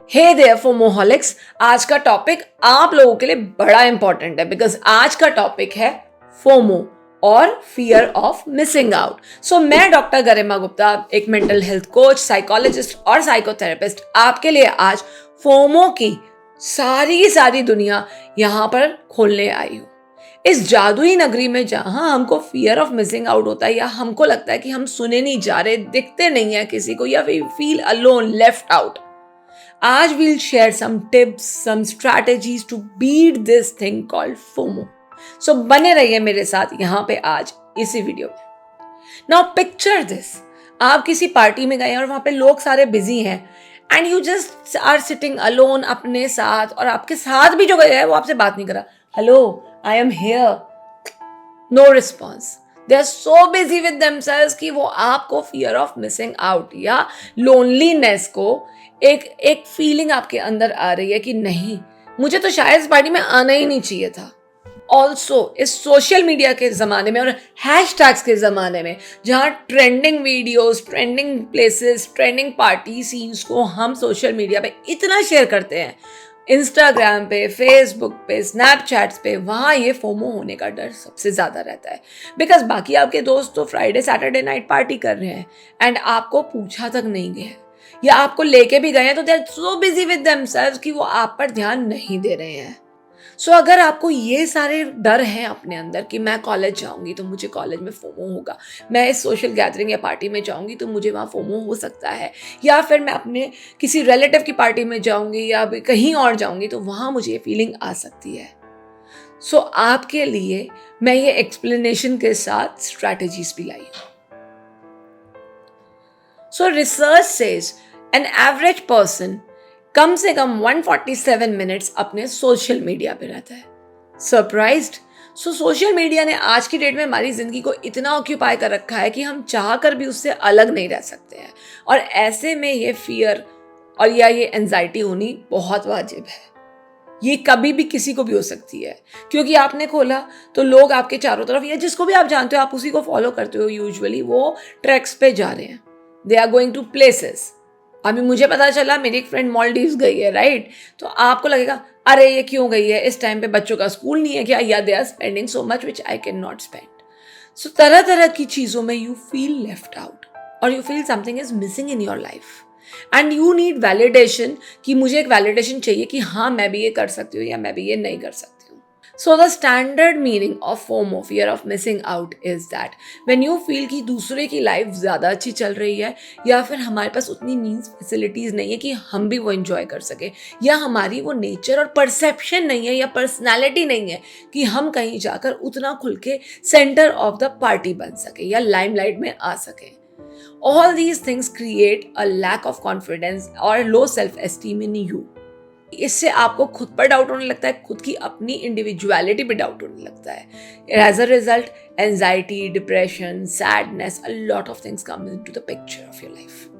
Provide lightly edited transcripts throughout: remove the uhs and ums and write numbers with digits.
हे there फोमोहॉलिक्स, आज का topic आप लोगों के लिए बड़ा इंपॉर्टेंट है बिकॉज आज का टॉपिक है फोमो और फियर ऑफ मिसिंग आउट। सो मैं डॉक्टर गरिमा गुप्ता, एक मेंटल हेल्थ कोच, साइकोलॉजिस्ट और साइकोथेरेपिस्ट, आपके लिए आज फोमो की सारी दुनिया यहाँ पर खोलने आई हूँ। इस जादुई नगरी में जहां हमको फियर ऑफ मिसिंग आउट होता है या हमको लगता है कि हम सुने नहीं जा रहे, दिखते नहीं है किसी को, या we feel alone, left out, आज we'll share some tips, some strategies to beat this thing called FOMO. So बने रहिए मेरे साथ यहाँ पे आज इसी वीडियो में। Now picture this, आप किसी पार्टी में गए और वहाँ पे लोग सारे बिजी हैं and you just are sitting alone अपने साथ, और आपके साथ भी जो गया है वो आपसे बात नहीं कर रहा। Hello, I am here. No response. They are so busy with themselves कि वो आपको fear of missing out या loneliness को एक फीलिंग आपके अंदर आ रही है कि नहीं, मुझे तो शायद इस पार्टी में आना ही नहीं चाहिए था। ऑल्सो इस सोशल मीडिया के ज़माने में और हैशटैग्स के ज़माने में, जहाँ trending videos, trending places, trending party scenes को हम सोशल मीडिया पे इतना शेयर करते हैं, इंस्टाग्राम पे, फेसबुक पे, स्नैपचैट्स पे, वहाँ ये फोमो होने का डर सबसे ज़्यादा रहता है बिकॉज बाकी आपके दोस्त तो फ्राइडे सैटरडे नाइट पार्टी कर रहे हैं एंड आपको पूछा तक नहीं गया, या आपको लेके भी गए हैं तो they are so busy with themselves कि वो आप पर ध्यान नहीं दे रहे हैं। सो अगर आपको ये सारे डर हैं अपने अंदर कि मैं कॉलेज जाऊंगी तो मुझे कॉलेज में फोमो होगा, मैं इस सोशल गैदरिंग या पार्टी में जाऊंगी तो मुझे वहाँ फोमो हो सकता है, या फिर मैं अपने किसी रिलेटिव की पार्टी में जाऊंगी या कहीं और जाऊंगी तो वहाँ मुझे ये फीलिंग आ सकती है। सो आपके लिए मैं ये एक्सप्लेनेशन के साथ स्ट्रैटेजीज भी लाई हूँ। So research says an average person कम से कम 147 मिनट्स अपने सोशल मीडिया पे रहता है। सरप्राइज्ड? सो सोशल मीडिया ने आज की डेट में हमारी जिंदगी को इतना ऑक्यूपाई कर रखा है कि हम चाह कर भी उससे अलग नहीं रह सकते हैं, और ऐसे में ये फियर और या ये एंजाइटी होनी बहुत वाजिब है। ये कभी भी किसी को भी हो सकती है क्योंकि आपने खोला तो लोग आपके चारों तरफ, या जिसको भी आप जानते हो आप उसी को फॉलो करते हो, यूजुअली वो ट्रैक्स पे जा रहे हैं, they are going to places. अभी मुझे पता चला मेरी एक फ्रेंड मालदीव्स गई है, राइट? तो आपको लगेगा अरे ये क्यों गई है, इस टाइम पे बच्चों का स्कूल नहीं है क्या, या they are spending so much which I can not spend. So तरह तरह की चीज़ों में यू फील लेफ्ट आउट और you feel something is missing in your life and you need validation, कि मुझे एक वैलिडेशन चाहिए कि हाँ मैं भी ये कर सकती हूँ या मैं भी ये नहीं कर सकती हूँ। So the standard meaning of FOMO, fear of missing out, is that when you feel कि दूसरे की लाइफ ज़्यादा अच्छी चल रही है, या फिर हमारे पास उतनी मीन्स फैसिलिटीज़ नहीं है कि हम भी वो एंजॉय कर सके, या हमारी वो नेचर और परसेप्शन नहीं है या पर्सनैलिटी नहीं है कि हम कहीं जाकर उतना खुल के सेंटर ऑफ द पार्टी बन सके या लाइमलाइट में आ सके। All these things create a lack of confidence और low self-esteem in you. इससे आपको खुद पर डाउट होने लगता है, खुद की अपनी इंडिविजुअलिटी पे डाउट होने लगता है। As a result anxiety, depression, sadness, a lot of things come into the picture of your life.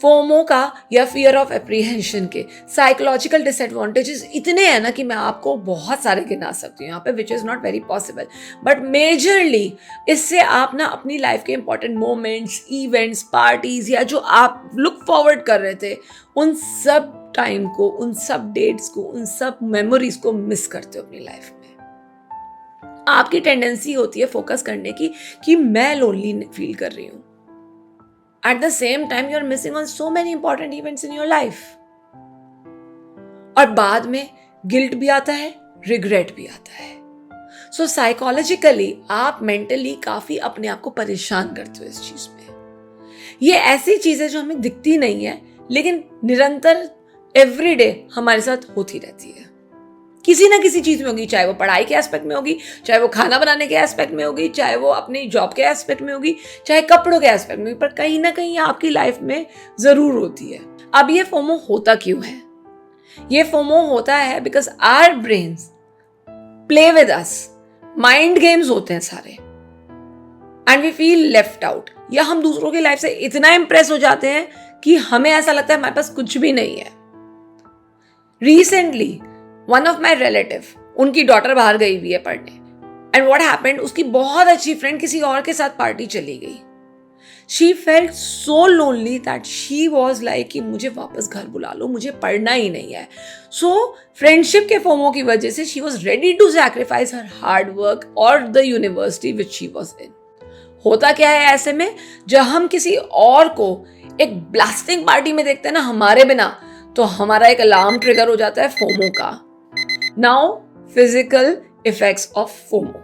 FOMO का या फियर ऑफ एप्रीहेंशन के साइकोलॉजिकल डिसएडवांटेजेस इतने हैं ना कि मैं आपको बहुत सारे गिना सकती हूँ यहाँ पे, which is not very possible, but majorly इससे आप ना अपनी लाइफ के इंपॉर्टेंट मोमेंट्स, इवेंट्स, पार्टीज, या जो आप लुक फॉरवर्ड कर रहे थे, उन सब टाइम को, उन सब डेट्स को, उन सब मेमोरीज को मिस करते हो अपनी लाइफ में। आपकी टेंडेंसी होती है फोकस करने की कि मैं लोनली फील कर रही हूँ। At the same time, you are missing on so many important events in your life. और बाद में गिल्ट भी आता है, रिग्रेट भी आता है। सो साइकोलॉजिकली आप मेंटली काफी अपने आप को परेशान करते हो इस चीज में। ये ऐसी चीजें जो हमें दिखती नहीं है लेकिन निरंतर एवरीडे हमारे साथ होती रहती है, किसी ना किसी चीज में होगी, चाहे वो पढ़ाई के एस्पेक्ट में होगी, चाहे वो खाना बनाने के एस्पेक्ट में होगी, चाहे वो अपनी जॉब के एस्पेक्ट में होगी, चाहे कपड़ों के एस्पेक्ट में होगी, पर कहीं ना कहीं आपकी लाइफ में जरूर होती है। अब ये फोमो होता क्यों है? ये फोमो होता है because our brains play with us, mind games होते हैं सारे, and we feel left out, या हम दूसरों की लाइफ से इतना इंप्रेस हो जाते हैं कि हमें ऐसा लगता है हमारे पास कुछ भी नहीं है। Recently one of my relative, उनकी डॉटर बाहर गई हुई है पढ़ने, एंड व्हाट हैपेंड, उसकी बहुत अच्छी फ्रेंड किसी और के साथ पार्टी चली गई। She felt so lonely that she was like कि मुझे वापस घर बुला लो, मुझे पढ़ना ही नहीं है. सो फ्रेंडशिप के फोमो की वजह से she was ready to sacrifice her hard work और the university which she was in. होता क्या है ऐसे में, जब हम किसी और को एक ब्लास्टिंग पार्टी में देखते हैं ना हमारे बिना, तो हमारा एक अलार्म ट्रिगर हो जाता है फोमो का. Now physical effects of FOMO.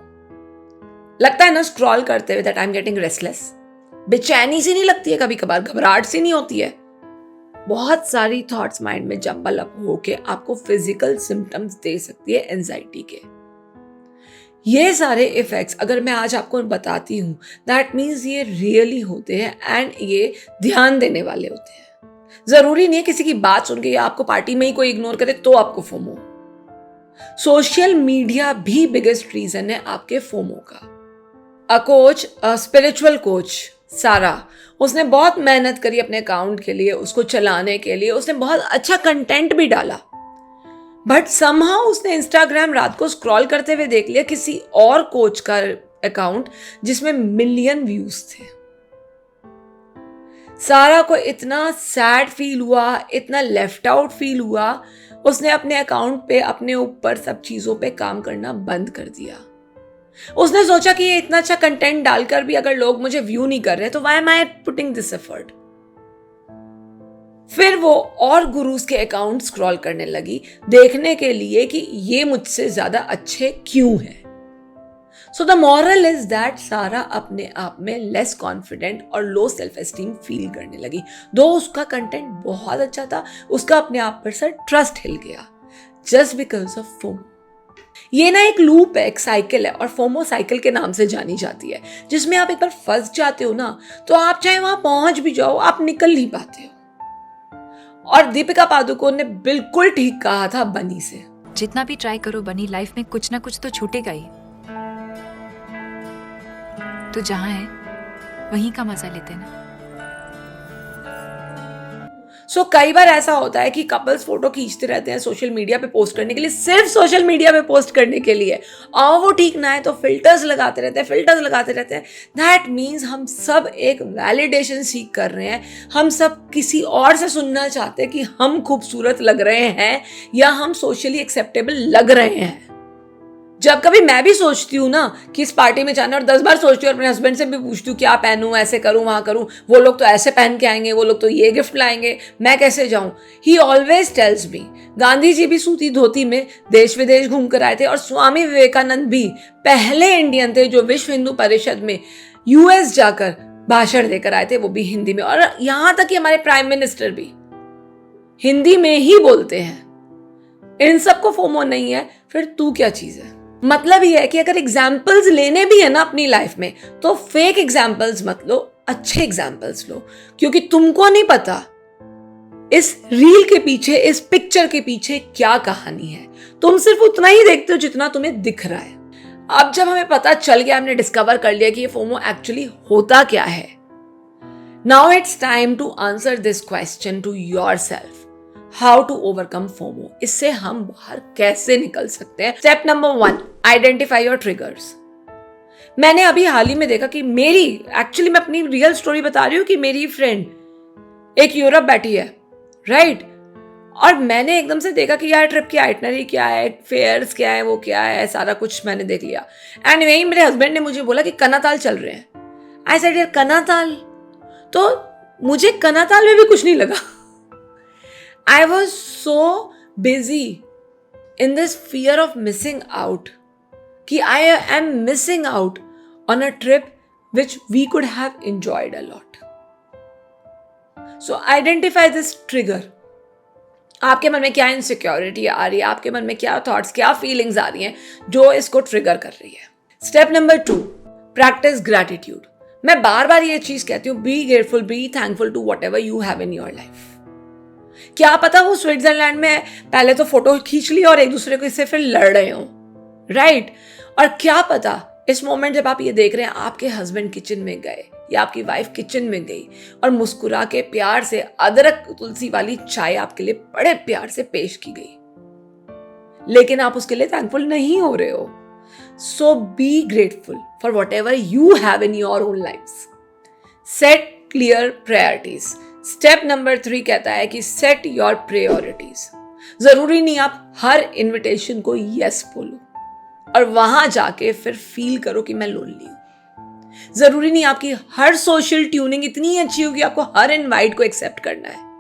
लगता है ना स्क्रॉल करते हुए that I am getting restless, बेचैनी सी नहीं लगती है, कभी कभार घबराहट सी नहीं होती है. बहुत सारी थॉट्स माइंड में जंबल अप होके आपको फिजिकल सिम्टम्स दे सकती है एंजाइटी के. ये सारे इफेक्ट्स अगर मैं आज आपको बताती हूँ, दैट मीन्स ये रियली होते हैं एंड ये ध्यान देने वाले होते हैं. जरूरी नहीं है किसी की बात सुन के या आपको पार्टी में ही कोई इग्नोर करे तो आपको फोमो. सोशल मीडिया भी बिगेस्ट रीजन है आपके फोमो का. अ कोच, स्पिरिचुअल कोच सारा, उसने बहुत मेहनत करी अपने अकाउंट के लिए, उसको चलाने के लिए. उसने बहुत अच्छा कंटेंट भी डाला, बट समहाउ उसने इंस्टाग्राम रात को स्क्रॉल करते हुए देख लिया किसी और कोच का अकाउंट जिसमें मिलियन व्यूज थे. सारा को इतना सैड फील हुआ, इतना लेफ्ट आउट फील हुआ, उसने अपने अकाउंट पे अपने ऊपर सब चीजों पे काम करना बंद कर दिया. उसने सोचा कि ये इतना अच्छा कंटेंट डालकर भी अगर लोग मुझे व्यू नहीं कर रहे तो why am I putting this effort. फिर वो और गुरुज के अकाउंट स्क्रॉल करने लगी देखने के लिए कि ये मुझसे ज्यादा अच्छे क्यों हैं. So the moral is that सारा अपने आप में लेस कॉन्फिडेंट और लो सेल्फ एस्टीम फील करने लगी. दो उसका कंटेंट बहुत अच्छा था, उसका अपने आप पर से ट्रस्ट हिल गया जस्ट बिकॉज ऑफ फोमो. ये ना एक लूप है, एक साइकिल है, और फोमो साइकिल के नाम से जानी जाती है, जिसमें आप एक बार फंस जाते हो ना तो आप चाहे वहां पहुंच भी जाओ, आप निकल नहीं पाते हो. और दीपिका पादुकोण ने बिल्कुल ठीक कहा था बनी से, जितना भी ट्राई करो बनी, लाइफ में कुछ ना कुछ तो छूटेगा ही. तो जहां है वहीं का मजा लेते ना. सो कई बार ऐसा होता है कि कपल्स फोटो खींचते रहते हैं सोशल मीडिया पे पोस्ट करने के लिए, सिर्फ सोशल मीडिया पे पोस्ट करने के लिए, और वो ठीक ना है तो फिल्टर्स लगाते रहते हैं. दैट मीन्स हम सब एक वैलिडेशन सीख कर रहे हैं. हम सब किसी और से सुनना चाहते हैं कि हम खूबसूरत लग रहे हैं या हम सोशली एक्सेप्टेबल लग रहे हैं. जब कभी मैं भी सोचती हूँ ना कि इस पार्टी में जाना, और 10 बार सोचती हूँ, अपने हस्बैंड से भी पूछती हूँ क्या पहनूं, ऐसे करूँ वहां करूँ, वो लोग तो ऐसे पहन के आएंगे, वो लोग तो ये गिफ्ट लाएंगे, मैं कैसे जाऊं. He always tells me, Gandhi ji भी सूती धोती में देश विदेश घूम कर आए थे, और स्वामी विवेकानंद भी पहले इंडियन थे जो विश्व हिंदू परिषद में यूएस जाकर भाषण देकर आए थे, वो भी हिंदी में. और यहां तक कि हमारे प्राइम मिनिस्टर भी हिंदी में ही बोलते हैं. इन सबको फोमो नहीं है, फिर तू क्या चीज है. मतलब ये है कि अगर एग्जाम्पल्स लेने भी है ना अपनी लाइफ में, तो फेक एग्जाम्पल्स मत लो, अच्छे एग्जाम्पल्स लो, क्योंकि तुमको नहीं पता इस रील के पीछे, इस पिक्चर के पीछे क्या कहानी है. तुम सिर्फ उतना ही देखते हो जितना तुम्हें दिख रहा है. अब जब हमें पता चल गया, हमने डिस्कवर कर लिया कि ये फोमो एक्चुअली होता क्या है, now it's time to answer this question to yourself. How to overcome FOMO. इससे हम बाहर कैसे निकल सकते हैं. Step number 1, identify your triggers. मैंने अभी हाल ही में देखा कि एक्चुअली मैं अपनी रियल स्टोरी बता रही हूँ कि मेरी फ्रेंड एक यूरोप बैठी है, राइट, और मैंने एकदम से देखा कि यार ट्रिप की आइटनरी क्या है, फेयर्स क्या है, वो क्या है, सारा कुछ मैंने देख लिया. एंड वहीं मेरे हस्बैंड ने मुझे बोला कि कनाताल चल रहे हैं. आई सेड यार कनाताल, तो मुझे कनाताल में भी कुछ नहीं लगा. I was so busy in this fear of missing out कि I am missing out on a trip which we could have enjoyed a lot. So identify this trigger. आपके मन में क्या इनसिक्योरिटी आ रही है, आपके मन में क्या थॉट्स, क्या फीलिंग्स आ रही हैं जो इसको ट्रिगर कर रही है. Step number 2, practise gratitude. मैं बार बार ये चीज कहती हूँ, be grateful, be thankful to whatever you have in your life. क्या पता वो स्विट्जरलैंड में पहले तो फोटो खींच ली और एक दूसरे को इससे फिर लड़ रहे हो, राइट. और क्या पता इस मोमेंट जब आप ये देख रहे हैं, आपके हस्बैंड किचन में गए या आपकी वाइफ किचन में गई और मुस्कुरा के प्यार से अदरक तुलसी वाली चाय आपके लिए बड़े प्यार से पेश की गई, लेकिन आप उसके लिए थैंकफुल नहीं हो रहे हो. So be grateful for whatever you have in your own life. Set clear priorities. Step number 3 कहता है कि सेट योर प्रायोरिटीज। जरूरी नहीं आप हर इनविटेशन को यस बोलो और वहां जाके फिर फील करो कि मैं लोनली हूं। जरूरी नहीं आपकी हर सोशल ट्यूनिंग इतनी अच्छी हो कि आपको हर इनवाइट को एक्सेप्ट करना है।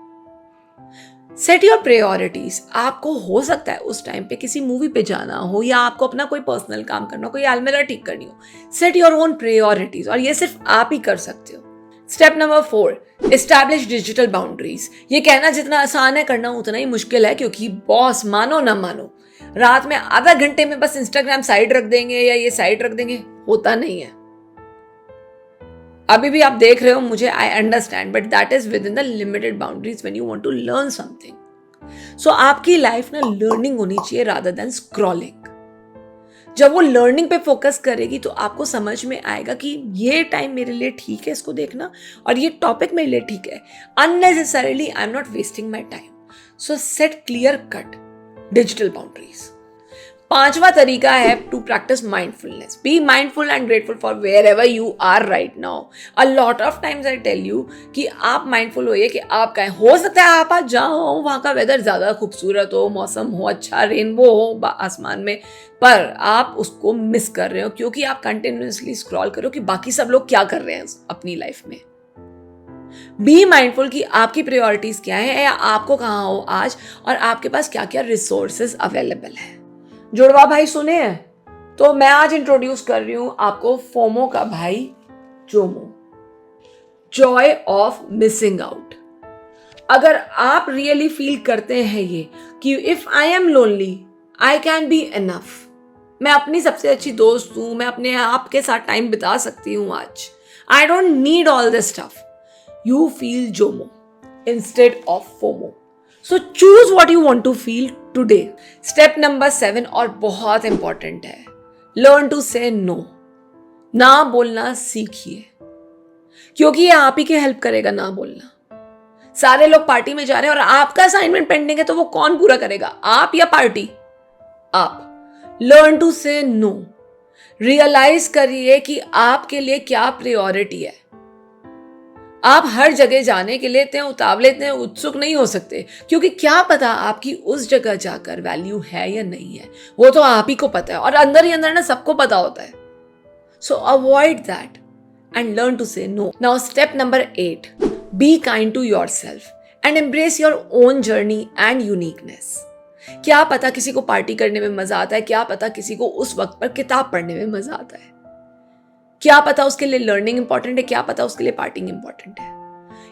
Set your priorities. आपको हो सकता है उस टाइम पे किसी मूवी पे जाना हो या आपको अपना कोई पर्सनल काम करना हो, कोई अलमीरा ठीक करनी हो। सेट योर ओन प्रायोरिटीज और ये सिर्फ आप ही कर सकते हो। Step number 4, establish digital boundaries. ये कहना जितना आसान है करना उतना ही मुश्किल है, क्योंकि बॉस मानो ना मानो रात में आधा घंटे में बस इंस्टाग्राम साइड रख देंगे या ये साइड रख देंगे, होता नहीं है। अभी भी आप देख रहे हो मुझे, I understand, but that is within the limited boundaries when you want to learn something. So आपकी लाइफ में लर्निंग होनी चाहिए रादर देन स्क्रॉलिंग। जब वो लर्निंग पे फोकस करेगी तो आपको समझ में आएगा कि ये टाइम मेरे लिए ठीक है इसको देखना और ये टॉपिक मेरे लिए ठीक है। Unnecessarily I am not wasting my time. So set clear cut digital boundaries. 5वां तरीका है to practise mindfulness. Be mindful and grateful for wherever you are right now. A lot of times I tell you कि आप mindful होइए कि आप कहें, हो सकता है आप आज जहाँ हो वहाँ का वेदर ज़्यादा खूबसूरत हो, मौसम हो अच्छा, रेनबो हो आसमान में, पर आप उसको मिस कर रहे हो क्योंकि आप कंटिन्यूसली स्क्रॉल करो कि बाकी सब लोग क्या कर रहे हैं अपनी लाइफ में। बी माइंडफुल कि आपकी प्रायोरिटीज क्या है या आपको कहाँ हो आज और आपके पास क्या क्या रिसोर्सेज अवेलेबल है। जुड़वा भाई सुने हैं तो मैं आज इंट्रोड्यूस कर रही हूं आपको फोमो का भाई Jomo, Joy of missing out. अगर आप रियली फील करते हैं ये कि if I am lonely I can be enough, मैं अपनी सबसे अच्छी दोस्त हूं, मैं अपने आप के साथ टाइम बिता सकती हूं आज, I don't need all this stuff, you feel JOMO instead of FOMO. So choose what you want to feel today. Step number 7 और बहुत इंपॉर्टेंट है, लर्न टू से नो। ना बोलना सीखिए, क्योंकि ये आप ही के हेल्प करेगा ना बोलना। सारे लोग पार्टी में जा रहे हैं और आपका असाइनमेंट पेंडिंग है तो वो कौन पूरा करेगा, आप या पार्टी? आप। Learn to say no. Realise करिए कि आपके लिए क्या प्रायोरिटी है। आप हर जगह जाने के लिए इतने उतावले, इतने उत्सुक नहीं हो सकते, क्योंकि क्या पता आपकी उस जगह जाकर वैल्यू है या नहीं है, वो तो आप ही को पता है और अंदर ही अंदर ना सबको पता होता है। So avoid that and learn to say no. Now step number 8, be kind to yourself and embrace your own journey and uniqueness. क्या पता किसी को पार्टी करने में मजा आता है, क्या पता किसी को उस वक्त पर किताब पढ़ने में मजा आता है, क्या पता उसके लिए लर्निंग इंपॉर्टेंट है, क्या पता उसके लिए पार्टिंग इंपॉर्टेंट है।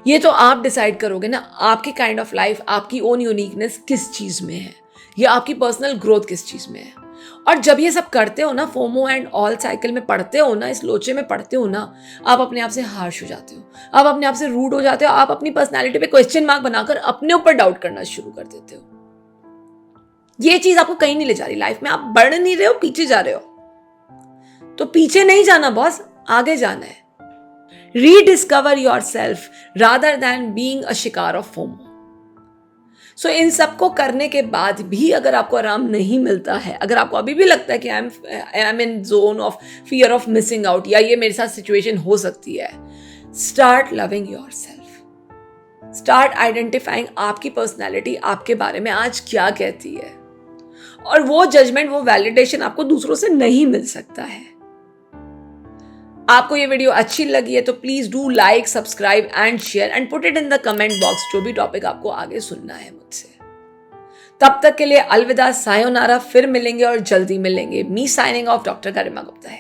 ये तो आप डिसाइड करोगे ना, आपकी काइंड ऑफ लाइफ, आपकी ओन यूनिकनेस किस चीज में है या आपकी पर्सनल ग्रोथ किस चीज में है। और जब ये सब करते हो ना, फोमो एंड ऑल साइकिल में पढ़ते हो ना, इस लोचे में पढ़ते हो ना, आप अपने आप से हार्श हो जाते हो, आप अपने आप से रूड हो जाते हो, आप अपनी पर्सनैलिटी पे क्वेश्चन मार्क बनाकर अपने ऊपर डाउट करना शुरू कर देते हो। ये चीज आपको कहीं नहीं ले जा रही लाइफ में, आप बढ़ नहीं रहे हो, पीछे जा रहे हो। तो पीछे नहीं जाना बॉस, आगे जाना है। Rediscover your self rather than being a शिकार ऑफ फोमो। सो इन सबको करने के बाद भी अगर आपको आराम नहीं मिलता है, अगर आपको अभी भी लगता है कि I am in zone of fear of missing out या ये मेरे साथ सिचुएशन हो सकती है, start loving your self. Start identifying आपकी पर्सनैलिटी आपके बारे में आज क्या कहती है, और वो जजमेंट, वो वैलिडेशन आपको दूसरों से नहीं मिल सकता है। आपको ये वीडियो अच्छी लगी है तो please do like, subscribe and share and put it in the comment box जो भी टॉपिक आपको आगे सुनना है मुझसे। तब तक के लिए अलविदा, सायोनारा, फिर मिलेंगे और जल्दी मिलेंगे। मी साइनिंग ऑफ, डॉक्टर गरिमा गुप्ता है।